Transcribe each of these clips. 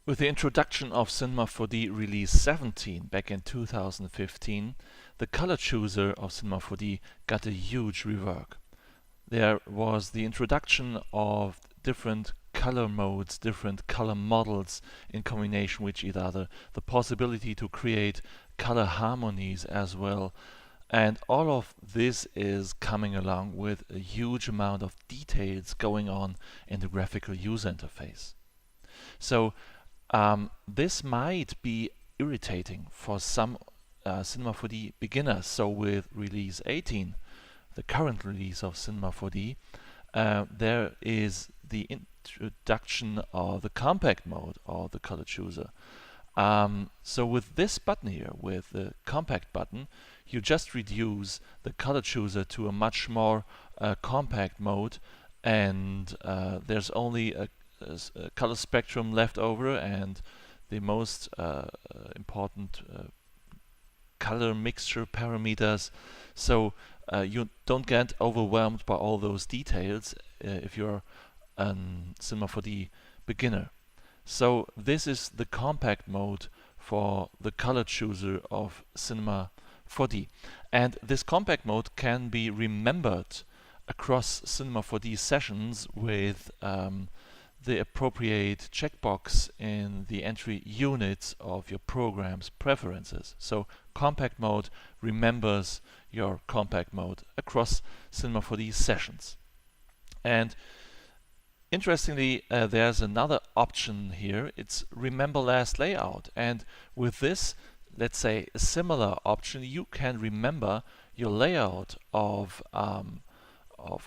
With the introduction of Cinema 4D Release 17 back in 2015, the color chooser of Cinema 4D got a huge rework. There was the introduction of different color modes, different color models in combination with each other, the possibility to create color harmonies as well. And all of this is coming along with a huge amount of details going on in the graphical user interface. So this might be irritating for some Cinema 4D beginners. So with release 18, the current release of Cinema 4D, there is the introduction of the compact mode of the color chooser. So with this button here, with the compact button, you just reduce the color chooser to a much more compact mode, and there's only a color spectrum left over and the most important color mixture parameters. So you don't get overwhelmed by all those details if you're a Cinema 4D beginner. So this is the compact mode for the color chooser of Cinema 4D. And this compact mode can be remembered across Cinema 4D sessions with the appropriate checkbox in the entry units of your program's preferences. So compact mode remembers your compact mode across Cinema 4D sessions. And interestingly, there's another option here. It's remember last layout. And with this, let's say a similar option, you can remember your layout of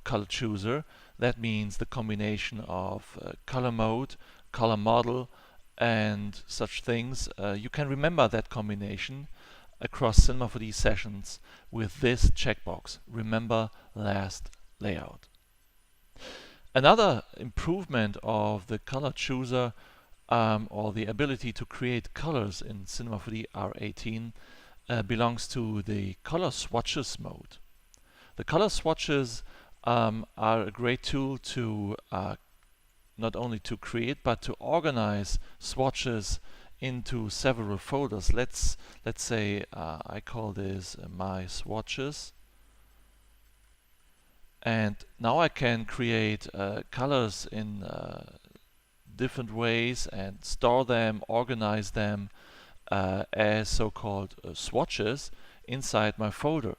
color chooser. That means the combination of color mode, color model, and such things. You can remember that combination across Cinema 4D sessions with this checkbox, remember last layout. Another improvement of the color chooser or the ability to create colors in Cinema 4D R18 belongs to the color swatches mode. The color swatches are a great tool to not only to create but to organize swatches into several folders. Let's say I call this my swatches, and now I can create colors in different ways and store them, organize them as so-called swatches inside my folder.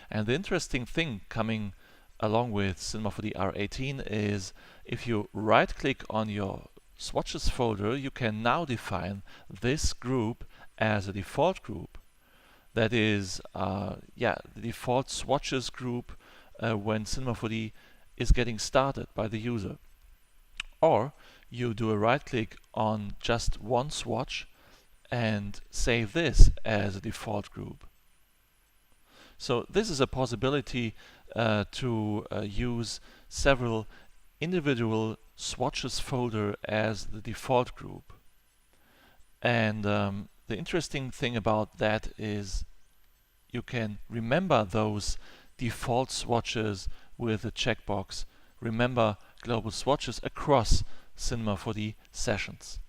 And the interesting thing coming along with Cinema 4D R18 is if you right click on your swatches folder, you can now define this group as a default group. That is the default swatches group when Cinema 4D is getting started by the user. Or you do a right click on just one swatch and save this as a default group. So this is a possibility to use several individual swatches folder as the default group. And the interesting thing about that is you can remember those default swatches with the checkbox remember global swatches across Cinema 4D sessions.